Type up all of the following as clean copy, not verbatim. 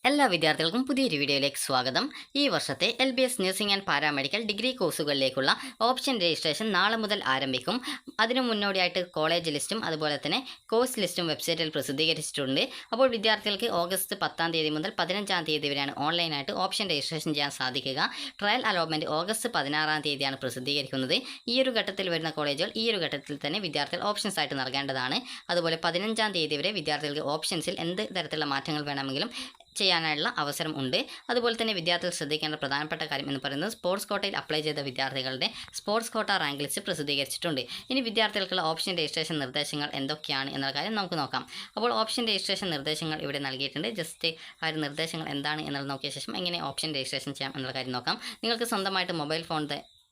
എല്ലാ വിദ്യാർത്ഥികൾക്കും പുതിയൊരു വീഡിയോയിലേക്ക് സ്വാഗതം. ഈ വർഷത്തെ LBS nursing and paramedical degree കോഴ്സുകളിലേക്കുള്ള ഓപ്ഷൻ രജിസ്ട്രേഷൻ നാളെ മുതൽ ആരംഭിക്കും. അതിനു മുന്നോടിയായിട്ട് കോളേജ് ലിസ്റ്റും അതുപോലെ തന്നെ കോഴ്സ് ലിസ്റ്റും വെബ്സൈറ്റിൽ പ്രസിദ്ധീകരിച്ചിട്ടുണ്ട്. അപ്പോൾ വിദ്യാർത്ഥികൾക്ക് ഓഗസ്റ്റ് 10 തീയതി മുതൽ 15 തീയതി വരെയാണ് ഓൺലൈനായിട്ട് ഓപ്ഷൻ രജിസ്ട്രേഷൻ ചെയ്യാൻ സാധിക്കുക. ട്രയൽ അലോട്ട്മെൻറ്റ് ഓഗസ്റ്റ് 16 തീയതിയാണ് പ്രസിദ്ധീകരിക്കുന്നത്. ഈ ഒരു ഘട്ടത്തിൽ വരുന്ന കോളേജുകൾ ഈ ഒരു ഘട്ടത്തിൽ തന്നെ വിദ്യാർത്ഥികൾ ഓപ്ഷൻസ് ആയിട്ട് നൽകേണ്ടതാണ്. അതുപോലെ 15 തീയതി വരെ വിദ്യാർത്ഥികൾക്ക് ഓപ്ഷൻസിൽ എന്ത് തരത്തിലുള്ള മാറ്റങ്ങൾ വേണമെങ്കിലും ചെയ്യാനുള്ള അവസരം ഉണ്ട്. അതുപോലെ തന്നെ വിദ്യാർത്ഥികൾ ശ്രദ്ധിക്കേണ്ട പ്രധാനപ്പെട്ട കാര്യം എന്ന് പറയുന്നത് സ്പോർട്സ് കോട്ടയിൽ അപ്ലൈ ചെയ്ത വിദ്യാർത്ഥികളുടെ സ്പോർട്സ് കോട്ട റാങ്ക് ലിസ്റ്റ് പ്രസിദ്ധീകരിച്ചിട്ടുണ്ട്. ഇനി വിദ്യാർത്ഥികൾക്കുള്ള ഓപ്ഷൻ രജിസ്ട്രേഷൻ നിർദ്ദേശങ്ങൾ എന്തൊക്കെയാണ് എന്ന കാര്യം നമുക്ക് നോക്കാം. അപ്പോൾ ഓപ്ഷൻ രജിസ്ട്രേഷൻ നിർദ്ദേശങ്ങൾ ഇവിടെ നൽകിയിട്ടുണ്ട്. ജസ്റ്റ് ആ ഒരു നിർദ്ദേശങ്ങൾ എന്താണ് എന്നുള്ളത് നോക്കിയ ശേഷം എങ്ങനെ ഓപ്ഷൻ രജിസ്ട്രേഷൻ ചെയ്യാം എന്നുള്ള കാര്യം നോക്കാം. നിങ്ങൾക്ക് സ്വന്തമായിട്ട്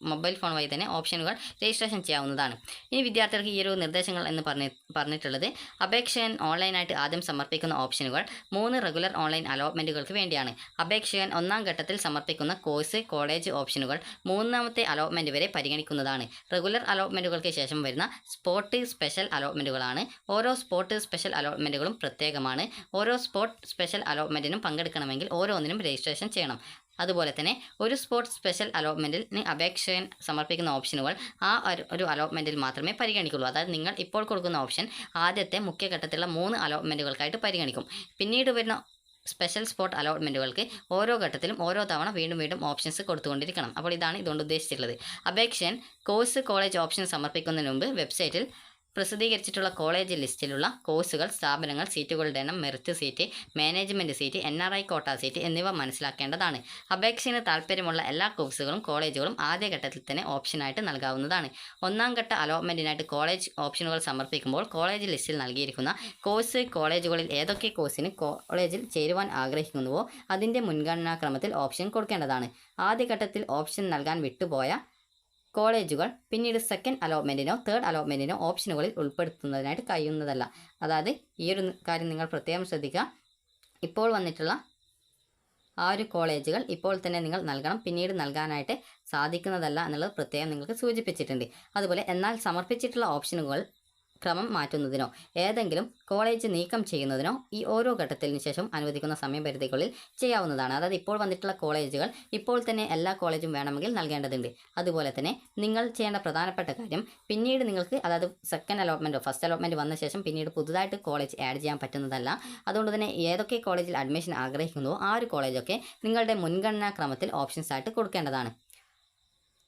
മൊബൈൽ ഫോൺ വഴി തന്നെ ഓപ്ഷനുകൾ രജിസ്ട്രേഷൻ ചെയ്യാവുന്നതാണ്. ഇനി വിദ്യാർത്ഥികൾക്ക് ഈ ഒരു നിർദ്ദേശങ്ങൾ എന്ന് പറഞ്ഞിട്ടുള്ളത് അപേക്ഷകൻ ഓൺലൈനായിട്ട് ആദ്യം സമർപ്പിക്കുന്ന ഓപ്ഷനുകൾ 3 റെഗുലർ ഓൺലൈൻ അലോട്ട്മെൻറ്റുകൾക്ക് വേണ്ടിയാണ്. അപേക്ഷകൻ 1-ാം ഘട്ടത്തിൽ സമർപ്പിക്കുന്ന കോഴ്സ് കോളേജ് ഓപ്ഷനുകൾ 3-ാമത്തെ അലോട്ട്മെൻറ്റ് വരെ പരിഗണിക്കുന്നതാണ്. റെഗുലർ അലോട്ട്മെൻറ്റുകൾക്ക് ശേഷം വരുന്ന സ്പോട്ട് സ്പെഷ്യൽ അലോട്ട്മെൻറ്റുകളാണ്. ഓരോ സ്പോട്ട് സ്പെഷ്യൽ അലോട്ട്മെൻറ്റുകളും പ്രത്യേകമാണ്. ഓരോ സ്പോട്ട് സ്പെഷ്യൽ അലോട്ട്മെൻറ്റിനും പങ്കെടുക്കണമെങ്കിൽ ഓരോന്നിനും രജിസ്ട്രേഷൻ ചെയ്യണം. അതുപോലെ തന്നെ ഒരു സ്പോട്ട് സ്പെഷ്യൽ അലോട്ട്മെൻറ്റിന് അപേക്ഷകൻ സമർപ്പിക്കുന്ന ഓപ്ഷനുകൾ ആ ഒരു അലോട്ട്മെൻറ്റിൽ മാത്രമേ പരിഗണിക്കുള്ളൂ. അതായത് നിങ്ങൾ ഇപ്പോൾ കൊടുക്കുന്ന ഓപ്ഷൻ ആദ്യത്തെ മുഖ്യഘട്ടത്തിലുള്ള 3 അലോട്ട്മെൻറ്റുകൾക്കായിട്ട് പരിഗണിക്കും. പിന്നീട് വരുന്ന സ്പെഷ്യൽ സ്പോട്ട് അലോട്ട്മെൻറ്റുകൾക്ക് ഓരോ ഘട്ടത്തിലും ഓരോ തവണ വീണ്ടും ഓപ്ഷൻസ് കൊടുത്തുകൊണ്ടിരിക്കണം. അപ്പോൾ ഇതാണ് ഇതുകൊണ്ട് ഉദ്ദേശിച്ചിട്ടുള്ളത്. അപേക്ഷകൻ കോഴ്സ് കോളേജ് ഓപ്ഷൻ സമർപ്പിക്കുന്നതിന് മുമ്പ് വെബ്സൈറ്റിൽ പ്രസിദ്ധീകരിച്ചിട്ടുള്ള കോളേജ് ലിസ്റ്റിലുള്ള കോഴ്സുകൾ, സ്ഥാപനങ്ങൾ, സീറ്റുകളുടെ എണ്ണം, merit seat, management seat, NRI കോട്ട സീറ്റ് എന്നിവ മനസ്സിലാക്കേണ്ടതാണ്. അപേക്ഷന് താൽപ്പര്യമുള്ള എല്ലാ കോഴ്സുകളും കോളേജുകളും ആദ്യഘട്ടത്തിൽ തന്നെ ഓപ്ഷനായിട്ട് നൽകാവുന്നതാണ്. 1-ാം ഘട്ട അലോട്ട്മെൻറ്റിനായിട്ട് കോളേജ് ഓപ്ഷനുകൾ സമർപ്പിക്കുമ്പോൾ കോളേജ് ലിസ്റ്റിൽ നൽകിയിരിക്കുന്ന കോഴ്സ് കോളേജുകളിൽ ഏതൊക്കെ കോഴ്സിന് കോളേജിൽ ചേരുവാൻ ആഗ്രഹിക്കുന്നുവോ അതിൻ്റെ മുൻഗണനാക്രമത്തിൽ ഓപ്ഷൻ കൊടുക്കേണ്ടതാണ്. ആദ്യഘട്ടത്തിൽ ഓപ്ഷൻ നൽകാൻ വിട്ടുപോയ കോളേജുകൾ പിന്നീട് സെക്കൻഡ് അലോട്ട്മെൻറ്റിനോ തേർഡ് അലോട്ട്മെൻറ്റിനോ ഓപ്ഷനുകളിൽ ഉൾപ്പെടുത്തുന്നതിനായിട്ട് കഴിയുന്നതല്ല. അതായത് ഈ ഒരു കാര്യം നിങ്ങൾ പ്രത്യേകം ശ്രദ്ധിക്കുക. ഇപ്പോൾ വന്നിട്ടുള്ള ആ ഒരു കോളേജുകൾ ഇപ്പോൾ തന്നെ നിങ്ങൾ നൽകണം, പിന്നീട് നൽകാനായിട്ട് സാധിക്കുന്നതല്ല എന്നുള്ളത് പ്രത്യേകം നിങ്ങൾക്ക് സൂചിപ്പിച്ചിട്ടുണ്ട്. അതുപോലെ എന്നാൽ സമർപ്പിച്ചിട്ടുള്ള ഓപ്ഷനുകൾ ക്രമം മാറ്റുന്നതിനോ ഏതെങ്കിലും കോളേജ് നീക്കം ചെയ്യുന്നതിനോ ഈ ഓരോ ഘട്ടത്തിനു ശേഷം അനുവദിക്കുന്ന സമയപരിധികളിൽ ചെയ്യാവുന്നതാണ്. അതായത് ഇപ്പോൾ വന്നിട്ടുള്ള കോളേജുകൾ ഇപ്പോൾ തന്നെ എല്ലാ കോളേജും വേണമെങ്കിൽ നൽകേണ്ടതുണ്ട്. അതുപോലെ തന്നെ നിങ്ങൾ ചെയ്യേണ്ട പ്രധാനപ്പെട്ട കാര്യം പിന്നീട് നിങ്ങൾക്ക് അതായത് സെക്കൻഡ് അലോട്ട്മെൻറ്റോ ഫസ്റ്റ് അലോട്ട്മെൻറ്റ് വന്ന ശേഷം പിന്നീട് പുതുതായിട്ട് കോളേജ് ആഡ് ചെയ്യാൻ പറ്റുന്നതല്ല. അതുകൊണ്ട് തന്നെ ഏതൊക്കെ കോളേജിൽ അഡ്മിഷൻ ആഗ്രഹിക്കുന്നുവോ ആ ഒരു കോളേജൊക്കെ നിങ്ങളുടെ മുൻഗണനാ ക്രമത്തിൽ ഓപ്ഷൻസ് ആയിട്ട് കൊടുക്കേണ്ടതാണ്.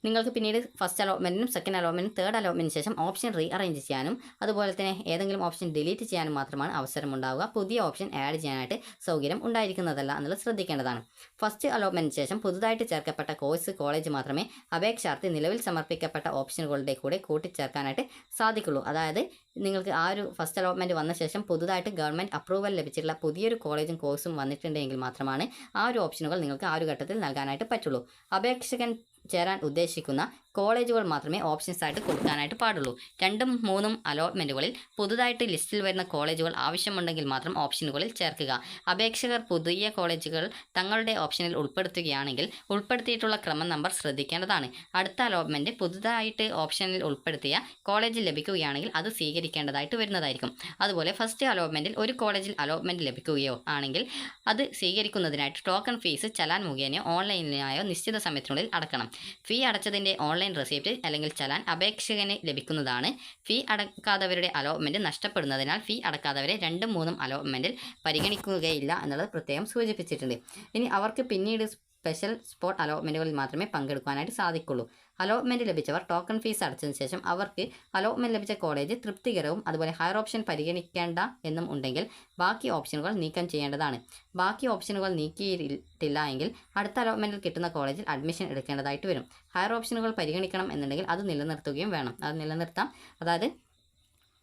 നിങ്ങൾക്ക് പിന്നീട് ഫസ്റ്റ് അലോട്ട്മെൻറ്റിനും സെക്കൻഡ് അലോട്ട്മെൻറ്റിനും തേർഡ് അലോട്ട്മെൻറ്റിന് ശേഷം ഓപ്ഷൻ റീഅറേഞ്ച് ചെയ്യാനും അതുപോലെ തന്നെ ഏതെങ്കിലും ഓപ്ഷൻ ഡിലീറ്റ് ചെയ്യാനും മാത്രമാണ് അവസരമുണ്ടാവുക. പുതിയ ഓപ്ഷൻ ആഡ് ചെയ്യാനായിട്ട് സൗകര്യം ഉണ്ടായിരിക്കുന്നതല്ല എന്നുള്ളത് ശ്രദ്ധിക്കേണ്ടതാണ്. ഫസ്റ്റ് അലോട്ട്മെൻറ്റിന് ശേഷം പുതുതായിട്ട് ചേർക്കപ്പെട്ട കോഴ്സ് കോളേജ് മാത്രമേ അപേക്ഷാർത്ഥി നിലവിൽ സമർപ്പിക്കപ്പെട്ട ഓപ്ഷനുകളുടെ കൂടെ കൂട്ടിച്ചേർക്കാനായിട്ട് സാധിക്കുള്ളൂ. അതായത് നിങ്ങൾക്ക് ആ ഒരു ഫസ്റ്റ് അലോട്ട്മെൻറ്റ് വന്ന ശേഷം പുതുതായിട്ട് ഗവൺമെൻറ് അപ്രൂവൽ ലഭിച്ചിട്ടുള്ള പുതിയൊരു കോളേജും കോഴ്സും വന്നിട്ടുണ്ടെങ്കിൽ മാത്രമാണ് ആ ഒരു ഓപ്ഷനുകൾ നിങ്ങൾക്ക് ആ ഒരു ഘട്ടത്തിൽ നൽകാനായിട്ട് പറ്റുള്ളൂ. അപേക്ഷകൻ ചേരാൻ ഉദ്ദേശിക്കുന്ന കോളേജുകൾ മാത്രമേ ഓപ്ഷൻസ് ആയിട്ട് കൊടുക്കാനായിട്ട് പാടുള്ളൂ. 2ഉം 3ഉം അലോട്ട്മെൻറ്റുകളിൽ പുതുതായിട്ട് ലിസ്റ്റിൽ വരുന്ന കോളേജുകൾ ആവശ്യമുണ്ടെങ്കിൽ മാത്രം ഓപ്ഷനുകളിൽ ചേർക്കുക. അപേക്ഷകർ പുതിയ കോളേജുകൾ തങ്ങളുടെ ഓപ്ഷനിൽ ഉൾപ്പെടുത്തുകയാണെങ്കിൽ ഉൾപ്പെടുത്തിയിട്ടുള്ള ക്രമം നമ്പർ ശ്രദ്ധിക്കേണ്ടതാണ്. അടുത്ത അലോട്ട്മെൻറ്റ് പുതുതായിട്ട് ഓപ്ഷനിൽ ഉൾപ്പെടുത്തിയ കോളേജ് ലഭിക്കുകയാണെങ്കിൽ അത് സ്വീകരിക്കേണ്ടതായിട്ട് വരുന്നതായിരിക്കും. അതുപോലെ ഫസ്റ്റ് അലോട്ട്മെൻറ്റിൽ ഒരു കോളേജിൽ അലോട്ട്മെൻറ്റ് ലഭിക്കുകയോ ആണെങ്കിൽ അത് സ്വീകരിക്കുന്നതിനായിട്ട് ടോക്കൺ ഫീസ് ചലാൻ മുഖേനയോ ഓൺലൈനായോ നിശ്ചിത സമയത്തിനുള്ളിൽ അടക്കണം. ഫീ അടച്ചതിൻ്റെ ഓൺലൈൻ റെസിപ്റ്റ് അല്ലെങ്കിൽ ചലാൻ അപേക്ഷകന് ലഭിക്കുന്നതാണ്. ഫീ അടക്കാത്തവരുടെ അലോട്ട്മെൻറ്റ് നഷ്ടപ്പെടുന്നതിനാൽ ഫീ അടക്കാത്തവരെ 2ഉം 3ഉം അലോട്ട്മെൻറ്റിൽ പരിഗണിക്കുകയില്ല എന്നുള്ളത് പ്രത്യേകം സൂചിപ്പിച്ചിട്ടുണ്ട്. ഇനി അവർക്ക് പിന്നീട് സ്പെഷ്യൽ സ്പോട്ട് അലോട്ട്മെൻറ്റുകളിൽ മാത്രമേ പങ്കെടുക്കാനായിട്ട് സാധിക്കുള്ളൂ. അലോട്ട്മെൻറ്റ് ലഭിച്ചവർ ടോക്കൺ ഫീസ് അടച്ചതിന് ശേഷം അവർക്ക് അലോട്ട്മെൻറ്റ് ലഭിച്ച കോളേജ് തൃപ്തികരവും അതുപോലെ ഹയർ ഓപ്ഷൻ പരിഗണിക്കേണ്ട എന്നും ഉണ്ടെങ്കിൽ ബാക്കി ഓപ്ഷനുകൾ നീക്കം ചെയ്യേണ്ടതാണ്. ബാക്കി ഓപ്ഷനുകൾ നീക്കിയിട്ടില്ല എങ്കിൽ അടുത്ത അലോട്ട്മെൻറ്റിൽ കിട്ടുന്ന കോളേജിൽ അഡ്മിഷൻ എടുക്കേണ്ടതായിട്ട് വരും. ഹയർ ഓപ്ഷനുകൾ പരിഗണിക്കണം എന്നുണ്ടെങ്കിൽ അത് നിലനിർത്തുകയും വേണം. അത് നിലനിർത്താം. അതായത്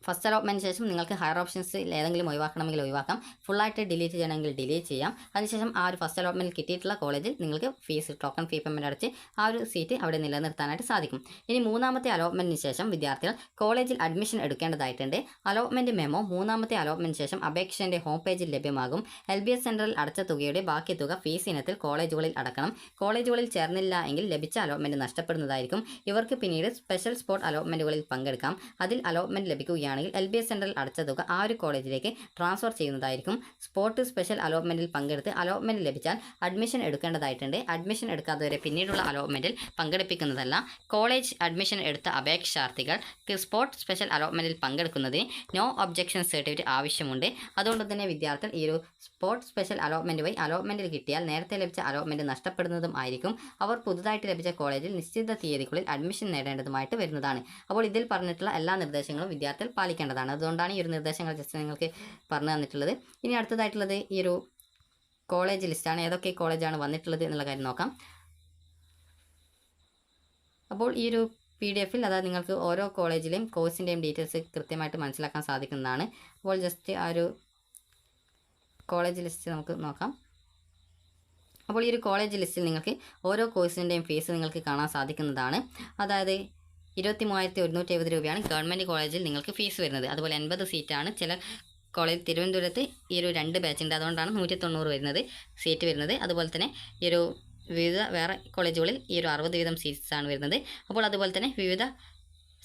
ഫസ്റ്റ് അലോട്ട്മെൻറ്റിന് ശേഷം നിങ്ങൾക്ക് ഹയർ ഓപ്ഷൻസിൽ ഏതെങ്കിലും ഒഴിവാക്കണമെങ്കിൽ ഒഴിവാക്കാം, ഫുള്ളായിട്ട് ഡിലീറ്റ് ചെയ്യണമെങ്കിൽ ഡിലീറ്റ് ചെയ്യാം. അതിനുശേഷം ആ ഒരു ഫസ്റ്റ് അലോട്ട്മെൻറ്റിൽ കിട്ടിയിട്ടുള്ള കോളേജിൽ നിങ്ങൾക്ക് ടോക്കൺ ഫീ പേയ്മെൻറ്റ് അടച്ച് ആ ഒരു സീറ്റ് അവിടെ നിലനിർത്താനായിട്ട് സാധിക്കും. ഇനി 3ാമത്തെ അലോട്ട്മെൻറ്റിന് ശേഷം വിദ്യാർത്ഥികൾ കോളേജിൽ അഡ്മിഷൻ എടുക്കേണ്ടതായിട്ടുണ്ട്. അലോട്ട്മെൻറ്റ് മെമ്മോ 3ാമത്തെ അലോട്ട്മെൻറ്റിന് ശേഷം അപേക്ഷൻ്റെ ഹോം പേജിൽ ലഭ്യമാകും. LBS സെൻറ്ററിൽ അടച്ച തുകയുടെ ബാക്കി തുക ഫീസ് ഇനത്തിൽ കോളേജുകളിൽ അടക്കണം. കോളേജുകളിൽ ചേർന്നില്ല എങ്കിൽ ലഭിച്ച അലോട്ട്മെൻറ്റ് നഷ്ടപ്പെടുന്നതായിരിക്കും. ഇവർക്ക് പിന്നീട് സ്പെഷ്യൽ സ്പോട്ട് അലോട്ട്മെൻറ്റുകളിൽ പങ്കെടുക്കാം. അതിൽ അലോട്ട്മെൻറ്റ് ലഭിക്കുകയാണ് വരികയാണെങ്കിൽ LBS സെൻട്രൽ അടച്ച തുക ആ ഒരു കോളേജിലേക്ക് ട്രാൻസ്ഫർ ചെയ്യുന്നതായിരിക്കും. സ്പോട്ട് സ്പെഷ്യൽ അലോട്ട്മെൻറ്റിൽ പങ്കെടുത്ത് അലോട്ട്മെൻറ്റ് ലഭിച്ചാൽ അഡ്മിഷൻ എടുക്കേണ്ടതായിട്ടുണ്ട്. അഡ്മിഷൻ എടുക്കാത്തവരെ പിന്നീടുള്ള അലോട്ട്മെൻറ്റിൽ പങ്കെടുപ്പിക്കുന്നതല്ല. കോളേജ് അഡ്മിഷൻ എടുത്ത അപേക്ഷാർത്ഥികൾക്ക് സ്പോട്ട് സ്പെഷ്യൽ അലോട്ട്മെൻറ്റിൽ പങ്കെടുക്കുന്നതിന് നോ ഒബ്ജക്ഷൻ സർട്ടിഫിക്കറ്റ് ആവശ്യമുണ്ട്. അതുകൊണ്ട് തന്നെ വിദ്യാർത്ഥികൾ ഈ ഒരു സ്പോട്ട് സ്പെഷ്യൽ അലോട്ട്മെൻറ്റ് വഴി അലോട്ട്മെൻറ്റിൽ കിട്ടിയാൽ നേരത്തെ ലഭിച്ച അലോട്ട്മെൻറ്റ് നഷ്ടപ്പെടുന്നതും ആയിരിക്കും. അവർ പുതുതായിട്ട് ലഭിച്ച കോളേജിൽ നിശ്ചിത തീയതിക്കുള്ളിൽ അഡ്മിഷൻ നേടേണ്ടതുമായിട്ട് വരുന്നതാണ്. അപ്പോൾ ഇതിൽ പറഞ്ഞിട്ടുള്ള എല്ലാ നിർദ്ദേശങ്ങളും വിദ്യാർത്ഥികൾ പാലിക്കേണ്ടതാണ്. അതുകൊണ്ടാണ് ഈ ഒരു നിർദ്ദേശങ്ങൾ ജസ്റ്റ് നിങ്ങൾക്ക് പറഞ്ഞു തന്നിട്ടുള്ളത്. ഇനി അടുത്തതായിട്ടുള്ളത് ഈ ഒരു കോളേജ് ലിസ്റ്റാണ്. ഏതൊക്കെ കോളേജാണ് വന്നിട്ടുള്ളത് എന്നുള്ള കാര്യം നോക്കാം. അപ്പോൾ ഈ ഒരു PDF-ൽ അതായത് നിങ്ങൾക്ക് ഓരോ കോളേജിലെയും കോഴ്സിൻ്റെയും ഡീറ്റെയിൽസ് കൃത്യമായിട്ട് മനസ്സിലാക്കാൻ സാധിക്കുന്നതാണ്. അപ്പോൾ ജസ്റ്റ് ആ ഒരു കോളേജ് ലിസ്റ്റ് നമുക്ക് നോക്കാം. അപ്പോൾ ഈ ഒരു കോളേജ് ലിസ്റ്റിൽ നിങ്ങൾക്ക് ഓരോ കോഴ്സിൻ്റെയും ഫീസ് നിങ്ങൾക്ക് കാണാൻ സാധിക്കുന്നതാണ്. അതായത് 23,170 രൂപയാണ് ഗവൺമെൻറ് കോളേജിൽ നിങ്ങൾക്ക് ഫീസ് വരുന്നത്. അതുപോലെ 80 സീറ്റാണ് ചില കോളേജ്. തിരുവനന്തപുരത്ത് ഈ ഒരു 2 ബാച്ചുണ്ട്, അതുകൊണ്ടാണ് 190 വരുന്നത് സീറ്റ് വരുന്നത്. അതുപോലെ തന്നെ ഈ ഒരു വിവിധ വേറെ കോളേജുകളിൽ ഈ ഒരു 60 വീതം സീറ്റ്സാണ് വരുന്നത്. അപ്പോൾ അതുപോലെ തന്നെ വിവിധ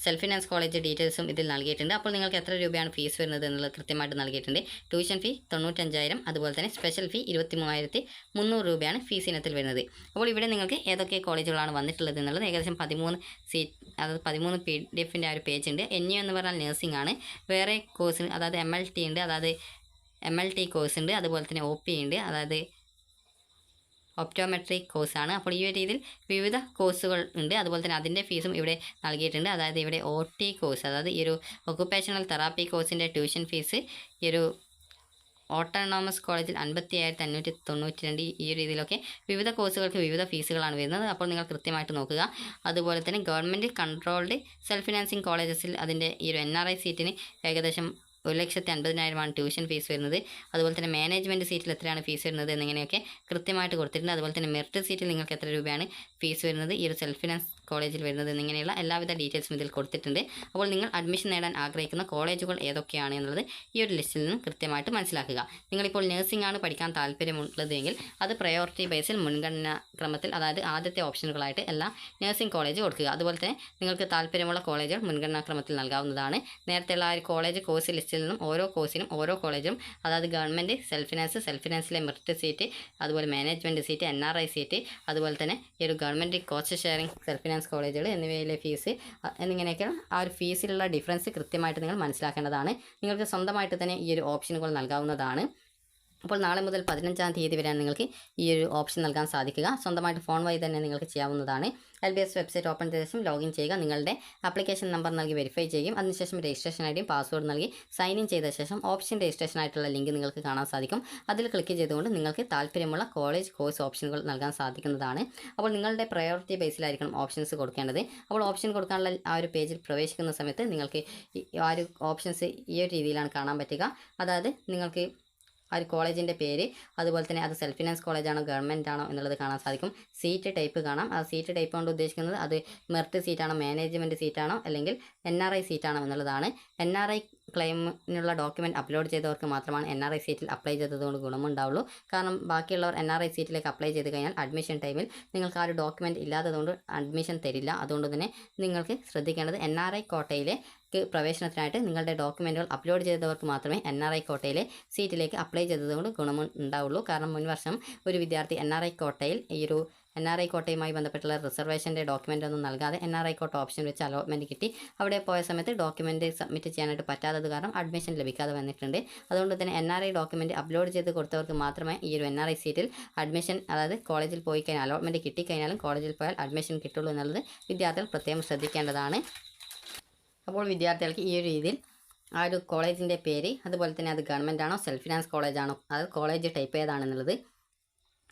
സെൽഫ് ഫിനാൻസ് കോളേജ് ഡീറ്റെയിൽസും ഇതിൽ നൽകിയിട്ടുണ്ട്. അപ്പോൾ നിങ്ങൾക്ക് എത്ര രൂപയാണ് ഫീസ് വരുന്നത് എന്നുള്ളത് കൃത്യമായിട്ട് നൽകിയിട്ടുണ്ട്. ട്യൂഷൻ ഫീ 95,000, അതുപോലെ തന്നെ സ്പെഷ്യൽ ഫീ 23,300 രൂപയാണ് ഫീസ് ഇനത്തിൽ വരുന്നത്. അപ്പോൾ ഇവിടെ നിങ്ങൾക്ക് ഏതൊക്കെ കോളേജുകളാണ് വന്നിട്ടുള്ളത് എന്നുള്ളത് ഏകദേശം 13 സീറ്റ്, അതായത് 13 PDF-ൻ്റെ ആ ഒരു പേജ് ഉണ്ട്. NU എന്ന് പറഞ്ഞാൽ നഴ്സിംഗ് ആണ്. വേറെ കോഴ്സ് അതായത് MLT ഉണ്ട്, അതായത് MLT കോഴ്സ് ഉണ്ട്. അതുപോലെ തന്നെ OP ഉണ്ട്, അതായത് ഒപ്റ്റോമെട്രി കോഴ്സാണ്. അപ്പോൾ ഈ ഒരു രീതിയിൽ വിവിധ കോഴ്സുകൾ ഉണ്ട്. അതുപോലെ തന്നെ അതിൻ്റെ ഫീസും ഇവിടെ നൽകിയിട്ടുണ്ട്. അതായത് ഇവിടെ OT കോഴ്സ്, അതായത് ഈ ഒരു ഒക്കുപേഷണൽ തെറാപ്പി കോഴ്സിൻ്റെ ട്യൂഷൻ ഫീസ് ഈ ഒരു ഓട്ടോണോമസ് കോളേജിൽ 57,592. ഈ ഒരു രീതിയിലൊക്കെ വിവിധ കോഴ്സുകൾക്ക് വിവിധ ഫീസുകളാണ് വരുന്നത്. അപ്പോൾ നിങ്ങൾ കൃത്യമായിട്ട് നോക്കുക. അതുപോലെ തന്നെ ഗവൺമെൻറ് കൺട്രോൾഡ് സെൽഫ് ഫിനാൻസിങ് കോളേജസിൽ അതിൻ്റെ ഈ ഒരു NRI സീറ്റിന് ഏകദേശം 1,50,000 ട്യൂഷൻ ഫീസ് വരുന്നത്. അതുപോലെ തന്നെ മാനേജ്മെൻറ്റ് സീറ്റിൽ എത്രയാണ് ഫീസ് വരുന്നത് എന്നിങ്ങനെയൊക്കെ കൃത്യമായിട്ട് കൊടുത്തിട്ടുണ്ട്. അതുപോലെ തന്നെ മെറിറ്റ് സീറ്റിൽ നിങ്ങൾക്ക് എത്ര രൂപയാണ് ഫീസ് വരുന്നത് ഈ ഒരു സെൽഫ് ഫിനാൻസ് കോളേജിൽ വരുന്നത് എന്നിങ്ങനെയുള്ള എല്ലാവിധ ഡീറ്റെയിൽസും ഇതിൽ കൊടുത്തിട്ടുണ്ട്. അപ്പോൾ നിങ്ങൾ അഡ്മിഷൻ നേടാൻ ആഗ്രഹിക്കുന്ന കോളേജുകൾ ഏതൊക്കെയാണ് എന്നുള്ളത് ഈ ഒരു ലിസ്റ്റിൽ നിന്നും കൃത്യമായിട്ട് മനസ്സിലാക്കുക. നിങ്ങളിപ്പോൾ നഴ്സിംഗ് ആണ് പഠിക്കാൻ താല്പര്യമുള്ളതെങ്കിൽ അത് പ്രയോറിറ്റി ബേസിൽ മുൻഗണനാ ക്രമത്തിൽ, അതായത് ആദ്യത്തെ ഓപ്ഷനുകളായിട്ട് എല്ലാ നഴ്സിംഗ് കോളേജ് കൊടുക്കുക. അതുപോലെ തന്നെ നിങ്ങൾക്ക് താല്പര്യമുള്ള കോളേജുകൾ മുൻഗണനാ ക്രമത്തിൽ നൽകാവുന്നതാണ്. നേരത്തെയുള്ള ആ ഒരു കോളേജ് കോഴ്സ് ലിസ്റ്റിൽ നിന്നും ഓരോ കോഴ്സിനും ഓരോ കോളേജും, അതായത് ഗവൺമെൻറ് സെൽഫ് ഫിനാൻസിലെ മെറിറ്റ് സീറ്റ്, അതുപോലെ മാനേജ്മെൻറ്റ് സീറ്റ്, NRI സീറ്റ്, അതുപോലെ തന്നെ ഈ ഒരു government cost sharing self finance കോളേജുകൾ എന്നിവയിലെ ഫീസ് എന്നിങ്ങനെയൊക്കെയാണ്. ആ ഒരു ഫീസിലുള്ള ഡിഫറൻസ് കൃത്യമായിട്ട് നിങ്ങൾ മനസ്സിലാക്കേണ്ടതാണ്. നിങ്ങൾക്ക് സ്വന്തമായിട്ട് തന്നെ ഈ ഒരു ഓപ്ഷനുകൾ നൽകാവുന്നതാണ്. അപ്പോൾ നാളെ മുതൽ 15-ാം തീയതി വരെയാണ് നിങ്ങൾക്ക് ഈ ഒരു ഓപ്ഷൻ നൽകാൻ സാധിക്കുക. സ്വന്തമായിട്ട് ഫോൺ വഴി തന്നെ നിങ്ങൾക്ക് ചെയ്യാവുന്നതാണ്. LBS വെബ്സൈറ്റ് ഓപ്പൺ ചെയ്ത ശേഷം ലോഗിൻ ചെയ്യുക. നിങ്ങളുടെ ആപ്ലിക്കേഷൻ നമ്പർ നൽകി വെരിഫൈ ചെയ്യും. അതിനുശേഷം രജിസ്ട്രേഷൻ ഐഡിയും പാസ്വേഡ് നൽകി സൈൻ ഇൻ ചെയ്ത ശേഷം ഓപ്ഷൻ രജിസ്ട്രേഷൻ ആയിട്ടുള്ള ലിങ്ക് നിങ്ങൾക്ക് കാണാൻ സാധിക്കും. അതിൽ ക്ലിക്ക് ചെയ്തുകൊണ്ട് നിങ്ങൾക്ക് താല്പര്യമുള്ള കോളേജ് കോഴ്സ് ഓപ്ഷനുകൾ നൽകാൻ സാധിക്കുന്നതാണ്. അപ്പോൾ നിങ്ങളുടെ പ്രയോറിറ്റി ബേസിലായിരിക്കണം ഓപ്ഷൻസ് കൊടുക്കേണ്ടത്. അപ്പോൾ ഓപ്ഷൻ കൊടുക്കാനുള്ള ആ ഒരു പേജിൽ പ്രവേശിക്കുന്ന സമയത്ത് നിങ്ങൾക്ക് ആ ഒരു ഓപ്ഷൻസ് ഈ ഒരു രീതിയിലാണ് കാണാൻ പറ്റുക. അതായത് നിങ്ങൾക്ക് ആ ഒരു കോളേജിൻ്റെ പേര്, അതുപോലെ തന്നെ അത് സെൽഫ് ഫിനാൻസ് കോളേജാണോ ഗവൺമെൻറ് ആണോ എന്നുള്ളത് കാണാൻ സാധിക്കും. സീറ്റ് ടൈപ്പ് കാണാം. ആ സീറ്റ് ടൈപ്പ് കൊണ്ട് ഉദ്ദേശിക്കുന്നത് അത് മെറിറ്റ് സീറ്റാണോ മാനേജ്മെൻറ്റ് സീറ്റാണോ അല്ലെങ്കിൽ NRI സീറ്റാണോ എന്നുള്ളതാണ്. NRI ക്ലെയിമിനുള്ള ഡോക്യുമെൻറ്റ് അപ്ലോഡ് ചെയ്തവർക്ക് മാത്രമാണ് NRI സീറ്റിൽ അപ്ലൈ ചെയ്തതുകൊണ്ട് ഗുണമുണ്ടാവുള്ളൂ. കാരണം ബാക്കിയുള്ളവർ NRI സീറ്റിലേക്ക് അപ്ലൈ ചെയ്ത് കഴിഞ്ഞാൽ അഡ്മിഷൻ ടൈമിൽ നിങ്ങൾക്ക് ആ ഒരു ഡോക്യുമെൻറ്റ് ഇല്ലാത്തതുകൊണ്ട് അഡ്മിഷൻ തരില്ല. അതുകൊണ്ട് തന്നെ നിങ്ങൾക്ക് ശ്രദ്ധിക്കേണ്ടത് NRI കോട്ടയിലെ പ്രവേശനത്തിനായിട്ട് നിങ്ങളുടെ ഡോക്യുമെൻറ്റുകൾ അപ്ലോഡ് ചെയ്തവർക്ക് മാത്രമേ NRI കോട്ടയിലെ സീറ്റിലേക്ക് അപ്ലൈ ചെയ്തതുകൊണ്ട് ഗുണമുണ്ടാവുള്ളൂ. കാരണം മുൻവർഷം ഒരു വിദ്യാർത്ഥി NRI കോട്ടയിൽ ഈ ഒരു NRI കോട്ടയുമായി ബന്ധപ്പെട്ടുള്ള റിസർവേഷൻ്റെ ഡോക്യുമെൻ്റ് ഒന്നും നൽകാതെ NRI കോട്ട ഓപ്ഷൻ വെച്ച് അലോട്ട്മെൻറ്റ് കിട്ടി. അവിടെ പോയ സമയത്ത് ഡോക്യുമെൻറ്റ് സബ്മിറ്റ് ചെയ്യാനായിട്ട് പറ്റാത്തത് കാരണം അഡ്മിഷൻ ലഭിക്കാതെ വന്നിട്ടുണ്ട്. അതുകൊണ്ട് തന്നെ NRI ഡോക്യുമെൻറ്റ് അപ്ലോഡ് ചെയ്ത് കൊടുത്തവർക്ക് മാത്രമേ ഈ ഒരു NRI സീറ്റിൽ അഡ്മിഷൻ, അതായത് കോളേജിൽ പോയി കഴിഞ്ഞാൽ അലോട്ട്മെൻറ്റ് കിട്ടിക്കഴിഞ്ഞാലും കോളേജിൽ പോയാൽ അഡ്മിഷൻ കിട്ടുള്ളൂ എന്നുള്ളത് വിദ്യാർത്ഥികൾ പ്രത്യേകം ശ്രദ്ധിക്കേണ്ടതാണ്. അപ്പോൾ വിദ്യാർത്ഥികൾക്ക് ഈ ഒരു രീതിയിൽ ആ ഒരു കോളേജിൻ്റെ പേര്, അതുപോലെ തന്നെ അത് ഗവൺമെൻറ് ആണോ സെൽഫ് ഫിനാൻസ് കോളേജാണോ, അതായത് കോളേജ് ടൈപ്പ് ഏതാണെന്നുള്ളത്,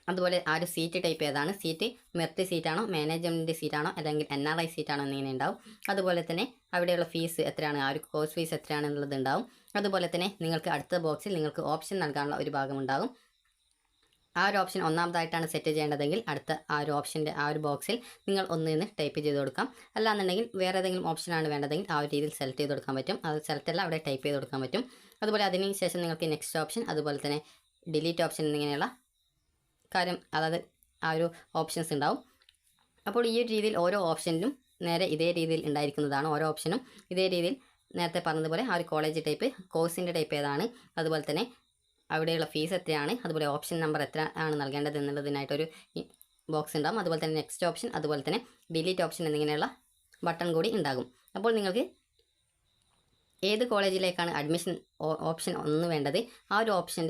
അതുപോലെ ആ ഒരു സീറ്റ് ടൈപ്പ് ഏതാണ്, സീറ്റ് മെറിറ്റ് സീറ്റാണോ മാനേജ്മെൻറ്റ് സീറ്റാണോ അല്ലെങ്കിൽ NRI സീറ്റാണോ എന്നിങ്ങനെ ഉണ്ടാവും. അതുപോലെ തന്നെ അവിടെയുള്ള ഫീസ് എത്രയാണ്, ആ ഒരു കോഴ്സ് ഫീസ് എത്രയാണെന്നുള്ളത് ഉണ്ടാവും. അതുപോലെ തന്നെ നിങ്ങൾക്ക് അടുത്ത ബോക്സിൽ നിങ്ങൾക്ക് ഓപ്ഷൻ നൽകാനുള്ള ഒരു ഭാഗമുണ്ടാകും. ആ ഒരു ഓപ്ഷൻ ഒന്നാമതായിട്ടാണ് സെറ്റ് ചെയ്യേണ്ടതെങ്കിൽ അടുത്ത ആ ഒരു ഓപ്ഷൻ്റെ ആ ഒരു ബോക്സിൽ നിങ്ങൾ ഒന്നിന്ന് ടൈപ്പ് ചെയ്ത് കൊടുക്കാം. അല്ലാന്നുണ്ടെങ്കിൽ വേറെ ഏതെങ്കിലും ഓപ്ഷനാണ് വേണ്ടതെങ്കിൽ ആ ഒരു രീതിയിൽ സെലക്ട് ചെയ്ത് കൊടുക്കാൻ പറ്റും. അത് സെലക്ട് അല്ല, അവിടെ ടൈപ്പ് ചെയ്ത് കൊടുക്കാൻ പറ്റും. അതുപോലെ അതിന് ശേഷം നിങ്ങൾക്ക് നെക്സ്റ്റ് ഓപ്ഷൻ, അതുപോലെ തന്നെ ഡിലീറ്റ് ഓപ്ഷൻ എന്നിങ്ങനെയുള്ള കാര്യം, അതായത് ആ ഒരു ഓപ്ഷൻസ് ഉണ്ടാവും. അപ്പോൾ ഈ ഒരു രീതിയിൽ ഓരോ ഓപ്ഷനിലും നേരെ ഇതേ രീതിയിൽ ഉണ്ടായിരിക്കുന്നതാണ്. ഓരോ ഓപ്ഷനും ഇതേ രീതിയിൽ നേരത്തെ പറഞ്ഞതുപോലെ ആ ഒരു കോളേജ് ടൈപ്പ്, കോഴ്സിൻ്റെ ടൈപ്പ് ഏതാണ്, അതുപോലെ തന്നെ അവിടെയുള്ള ഫീസ് എത്രയാണ്, അതുപോലെ ഓപ്ഷൻ നമ്പർ എത്ര ആണ് നൽകേണ്ടത് എന്നുള്ളതിനായിട്ടൊരു ബോക്സ് ഉണ്ടാകും. അതുപോലെ തന്നെ നെക്സ്റ്റ് ഓപ്ഷൻ, അതുപോലെ തന്നെ ഡിലീറ്റ് ഓപ്ഷൻ എന്നിങ്ങനെയുള്ള ബട്ടൺ കൂടി ഉണ്ടാകും. അപ്പോൾ നിങ്ങൾക്ക് ഏത് കോളേജിലേക്കാണ് അഡ്മിഷൻ ഓപ്ഷൻ 1 വേണ്ടത്, ആ ഒരു ഓപ്ഷൻ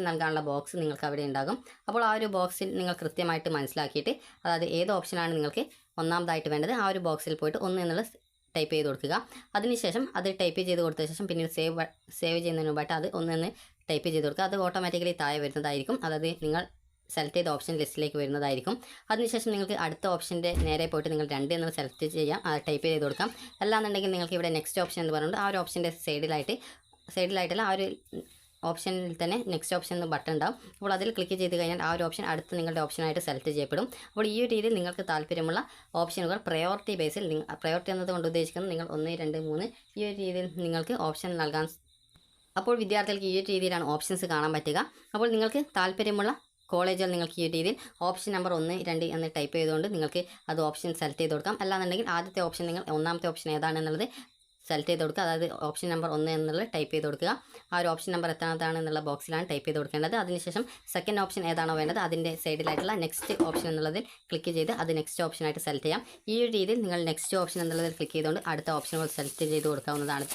നൽകാനുള്ള ബോക്സ് നിങ്ങൾക്ക് അവിടെ ഉണ്ടാകും. അപ്പോൾ ആ ഒരു ബോക്സിൽ നിങ്ങൾ കൃത്യമായിട്ട് മനസ്സിലാക്കിയിട്ട്, അതായത് ഏത് ഓപ്ഷനാണ് നിങ്ങൾക്ക് ഒന്നാമതായിട്ട് വേണ്ടത്, ആ ഒരു ബോക്സിൽ പോയിട്ട് 1 എന്നുള്ളത് ടൈപ്പ് ചെയ്ത് കൊടുക്കുക. അതിനുശേഷം അത് ടൈപ്പ് ചെയ്ത് കൊടുത്ത ശേഷം പിന്നീട് സേവ് ചെയ്യുന്നതിന് മുമ്പായിട്ട് അത് 1 ടൈപ്പ് ചെയ്ത് കൊടുക്കുക. അത് ഓട്ടോമാറ്റിക്കലി താഴെ വരുന്നതായിരിക്കും, അതായത് നിങ്ങൾ സെലക്ട് ചെയ്ത ഓപ്ഷൻ ലിസ്റ്റിലേക്ക് വരുന്നതായിരിക്കും. അതിനുശേഷം നിങ്ങൾക്ക് അടുത്ത ഓപ്ഷൻ്റെ നേരെ പോയിട്ട് നിങ്ങൾ 2 എന്നത് സെലക്ട് ചെയ്യാം, ടൈപ്പ് ചെയ്ത് കൊടുക്കാം. അല്ലാന്നുണ്ടെങ്കിൽ നിങ്ങൾക്ക് ഇവിടെ നെക്സ്റ്റ് ഓപ്ഷൻ എന്ന് പറഞ്ഞുകൊണ്ട് ആ ഒരു ഓപ്ഷൻ്റെ സൈഡിലായിട്ടല്ല ആ ഒരു ഓപ്ഷനിൽ തന്നെ നെക്സ്റ്റ് ഓപ്ഷൻ എന്ന് ബട്ടൺ ഉണ്ടാവും. അപ്പോൾ അതിൽ ക്ലിക്ക് ചെയ്ത് കഴിഞ്ഞാൽ ആ ഒരു ഓപ്ഷൻ അടുത്ത് നിങ്ങളുടെ ഓപ്ഷനായിട്ട് സെലക്ട് ചെയ്യപ്പെടും. അപ്പോൾ ഈ ഒരു രീതിയിൽ നിങ്ങൾക്ക് താല്പര്യമുള്ള ഓപ്ഷനുകൾ പ്രയോറിറ്റി ബേസിൽ, പ്രയോറിറ്റി എന്നതുകൊണ്ട് ഉദ്ദേശിക്കുന്നത് നിങ്ങൾ 1, 2, 3 ഈ ഒരു രീതിയിൽ നിങ്ങൾക്ക് ഓപ്ഷൻ നൽകാൻ. അപ്പോൾ വിദ്യാർത്ഥികൾക്ക് ഈ ഒരു രീതിയിലാണ് ഓപ്ഷൻസ് കാണാൻ പറ്റുക. അപ്പോൾ നിങ്ങൾക്ക് താല്പര്യമുള്ള കോളേജുകൾ നിങ്ങൾക്ക് ഈ രീതിയിൽ ഓപ്ഷൻ നമ്പർ 1, 2 എന്ന് ടൈപ്പ് ചെയ്തുകൊണ്ട് നിങ്ങൾക്ക് അത് ഓപ്ഷൻ സെലക്ട് ചെയ്ത് കൊടുക്കാം. അല്ലാന്നുണ്ടെങ്കിൽ ആദ്യത്തെ ഓപ്ഷൻ നിങ്ങൾ ഒന്നാമത്തെ ഓപ്ഷൻ ഏതാണെന്നുള്ളത് സെലക്ട് ചെയ്ത് കൊടുക്കുക, അതായത് ഓപ്ഷൻ നമ്പർ 1 എന്നുള്ളത് ടൈപ്പ് ചെയ്ത് കൊടുക്കുക. ആ ഒരു ഓപ്ഷൻ നമ്പർ എത്രയാണ് എന്നുള്ള ബോക്സിലാണ് ടൈപ്പ് ചെയ്ത് കൊടുക്കേണ്ടത്. അതിനുശേഷം സെക്കൻഡ് ഓപ്ഷൻ ഏതാണോ വേണ്ടത് അതിൻ്റെ സൈഡിലായിട്ടുള്ള നെക്സ്റ്റ് ഓപ്ഷൻ എന്നുള്ളതിൽ ക്ലിക്ക് ചെയ്ത് അത് നെക്സ്റ്റ് ഓപ്ഷനായിട്ട് സെലക്ട് ചെയ്യാം. ഈ ഒരു രീതിയിൽ നിങ്ങൾ നെക്സ്റ്റ് ഓപ്ഷൻ എന്നുള്ളതിൽ ക്ലിക്ക് ചെയ്തുകൊണ്ട് അടുത്ത ഓപ്ഷനുകൾ സെലക്ട് ചെയ്ത് കൊടുക്കാവുന്നതാണ്.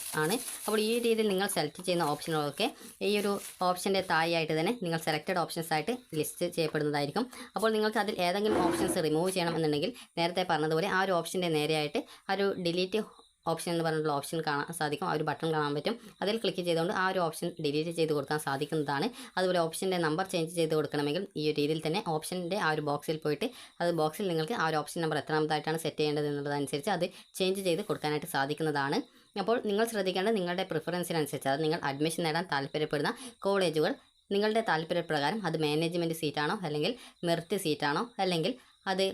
അപ്പോൾ ഈ രീതിയിൽ നിങ്ങൾ സെലക്ട് ചെയ്യുന്ന ഓപ്ഷനുകളൊക്കെ ഈ ഒരു ഓപ്ഷൻ്റെ താഴെയായിട്ട് തന്നെ നിങ്ങൾ സെലക്റ്റഡ് ഓപ്ഷൻസ് ആയിട്ട് ലിസ്റ്റ് ചെയ്യപ്പെടുന്നതായിരിക്കും. അപ്പോൾ നിങ്ങൾക്ക് അതിൽ ഏതെങ്കിലും ഓപ്ഷൻസ് റിമൂവ് ചെയ്യണമെന്നുണ്ടെങ്കിൽ നേരത്തെ പറഞ്ഞതുപോലെ ആ ഒരു ഓപ്ഷൻ്റെ നേരെയായിട്ട് ആ ഒരു ഡിലീറ്റ് ഓപ്ഷൻ എന്ന് പറഞ്ഞിട്ടുള്ള ഓപ്ഷൻ കാണാൻ സാധിക്കും, ആ ഒരു ബട്ടൺ കാണാൻ പറ്റും. അതിൽ ക്ലിക്ക് ചെയ്തുകൊണ്ട് ആ ഒരു ഓപ്ഷൻ ഡിലീറ്റ് ചെയ്ത് കൊടുക്കാൻ സാധിക്കുന്നതാണ്. അതുപോലെ ഓപ്ഷൻ്റെ നമ്പർ ചേഞ്ച് ചെയ്ത് കൊടുക്കണമെങ്കിൽ ഈ ഒരു രീതിയിൽ തന്നെ ഓപ്ഷൻ്റെ ആ ഒരു ബോക്സിൽ പോയിട്ട് അത് ബോക്സിൽ നിങ്ങൾക്ക് ആ ഒരു ഓപ്ഷൻ നമ്പർ എത്രാമതായിട്ടാണ് സെറ്റ് ചെയ്യേണ്ടത് എന്നുള്ളതനുസരിച്ച് അത് ചേഞ്ച് ചെയ്ത് കൊടുക്കാനായിട്ട് സാധിക്കുന്നതാണ്. അപ്പോൾ നിങ്ങൾ ശ്രദ്ധിക്കേണ്ടത് നിങ്ങളുടെ പ്രിഫറൻസിനനുസരിച്ച്, അത് നിങ്ങൾ അഡ്മിഷൻ നേടാൻ താല്പര്യപ്പെടുന്ന കോളേജുകൾ നിങ്ങളുടെ താല്പര്യപ്രകാരം അത് മാനേജ്മെൻറ്റ് സീറ്റാണോ, അല്ലെങ്കിൽ മെറിറ്റ് സീറ്റാണോ, അല്ലെങ്കിൽ അത്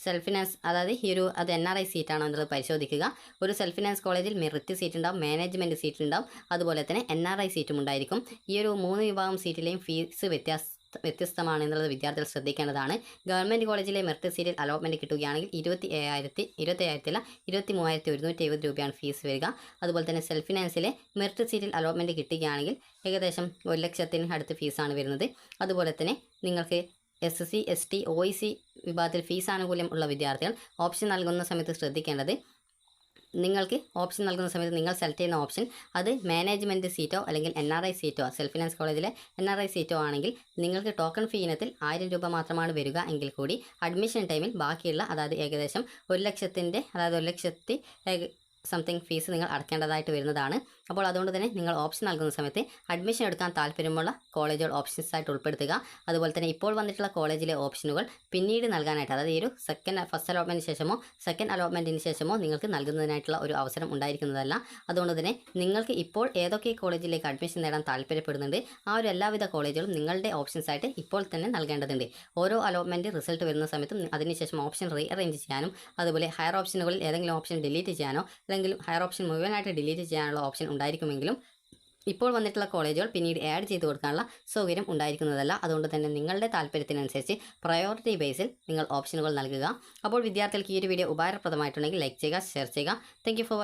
സെൽഫ് ഫിനാൻസ്, അതായത് അത് NRI സീറ്റാണോ എന്നുള്ളത് പരിശോധിക്കുക. ഒരു സെൽഫ് ഫിനാൻസ് കോളേജിൽ മെറിറ്റ് സീറ്റ് ഉണ്ടാവും, മാനേജ്മെൻറ്റ് സീറ്റ് ഉണ്ടാവും, അതുപോലെ തന്നെ NRI സീറ്റും ഉണ്ടായിരിക്കും. ഈ ഒരു 3 വിഭാഗം സീറ്റിലെയും ഫീസ് വ്യത്യസ്തമാണ് എന്നുള്ളത് വിദ്യാർത്ഥികൾ ശ്രദ്ധിക്കേണ്ടതാണ്. ഗവൺമെൻറ് കോളേജിലെ മെറിറ്റ് സീറ്റിൽ അലോട്ട്മെൻറ്റ് കിട്ടുകയാണെങ്കിൽ 23,170 രൂപയാണ് ഫീസ് വരിക. അതുപോലെ തന്നെ സെൽഫ് ഫിനാൻസിലെ മെറിറ്റ് സീറ്റിൽ അലോട്ട്മെൻറ്റ് കിട്ടുകയാണെങ്കിൽ ഏകദേശം 1 ലക്ഷത്തിന് അടുത്ത് ഫീസാണ് വരുന്നത്. അതുപോലെ തന്നെ നിങ്ങൾക്ക് SC, ST, OEC വിഭാഗത്തിൽ ഫീസ് ആനുകൂല്യം ഉള്ള വിദ്യാർത്ഥികൾ ഓപ്ഷൻ നൽകുന്ന സമയത്ത് ശ്രദ്ധിക്കേണ്ടത്, നിങ്ങൾക്ക് ഓപ്ഷൻ നൽകുന്ന സമയത്ത് നിങ്ങൾ സെലക്ട് ചെയ്യുന്ന ഓപ്ഷൻ അത് മാനേജ്മെൻറ്റ് സീറ്റോ അല്ലെങ്കിൽ NRI സീറ്റോ, സെൽഫ് ഫിനാൻസ് കോളേജിലെ NRI സീറ്റോ ആണെങ്കിൽ നിങ്ങൾക്ക് ടോക്കൺ ഫീ ഇനത്തിൽ 1000 രൂപ മാത്രമാണ് വരിക എങ്കിൽ കൂടി അഡ്മിഷൻ ടൈമിൽ ബാക്കിയുള്ള, അതായത് ഏകദേശം 1 ലക്ഷത്തിൻ്റെ, അതായത് 1 ലക്ഷത്തി സംതിങ് ഫീസ് നിങ്ങൾ അടയ്ക്കേണ്ടതായിട്ട് വരുന്നതാണ്. അപ്പോൾ അതുകൊണ്ട് തന്നെ നിങ്ങൾ ഓപ്ഷൻ നൽകുന്ന സമയത്ത് അഡ്മിഷൻ എടുക്കാൻ താല്പര്യമുള്ള കോളേജുകൾ ഓപ്ഷൻസ് ആയിട്ട് ഉൾപ്പെടുത്തുക. അതുപോലെ തന്നെ ഇപ്പോൾ വന്നിട്ടുള്ള കോളേജിലെ ഓപ്ഷനുകൾ പിന്നീട് നൽകാനായിട്ട്, അതായത് ഈ ഒരു ഫസ്റ്റ് അലോട്ട്മെൻറ്റിന് ശേഷമോ സെക്കൻഡ് അലോട്ട്മെൻറ്റിന് ശേഷമോ നിങ്ങൾക്ക് നൽകുന്നതിനായിട്ടുള്ള ഒരു അവസരം ഉണ്ടായിരിക്കുന്നതല്ല. അതുകൊണ്ട് തന്നെ നിങ്ങൾക്ക് ഇപ്പോൾ ഏതൊക്കെ കോളേജിലേക്ക് അഡ്മിഷൻ നേടാൻ താല്പര്യപ്പെടുന്നുണ്ട് ആ ഒരു എല്ലാവിധ കോളേജുകളും നിങ്ങളുടെ ഓപ്ഷൻസ് ആയിട്ട് ഇപ്പോൾ തന്നെ നൽകേണ്ടതുണ്ട്. ഓരോ അലോട്ട്മെൻറ്റ് റിസൾട്ട് വരുന്ന സമയത്തും അതിനുശേഷം ഓപ്ഷൻ റീഅറേഞ്ച് ചെയ്യാനും, അതുപോലെ ഹയർ ഓപ്ഷനുകളിൽ ഏതെങ്കിലും ഓപ്ഷൻ ഡിലീറ്റ് ചെയ്യാനോ അല്ലെങ്കിൽ ഹയർ ഓപ്ഷൻ മുഴുവനായിട്ട് ഡിലീറ്റ് ചെയ്യാനുള്ള ഓപ്ഷൻ ഉണ്ടായിരിക്കുമെങ്കിലും ഇപ്പോൾ വന്നിട്ടുള്ള കോളേജുകൾ പിന്നീട് ആഡ് ചെയ്ത് കൊടുക്കാനുള്ള സൗകര്യം ഉണ്ടായിരിക്കുന്നതല്ല. അതുകൊണ്ട് തന്നെ നിങ്ങളുടെ താല്പര്യത്തിനനുസരിച്ച് പ്രയോറിറ്റി ബേസിൽ നിങ്ങൾ ഓപ്ഷനുകൾ നൽകുക. അപ്പോൾ വിദ്യാർത്ഥികൾക്ക് ഈ ഒരു വീഡിയോ ഉപകാരപ്രദമായിട്ടുണ്ടെങ്കിൽ ലൈക്ക് ചെയ്യുക, ഷെയർ ചെയ്യുക. Thank you for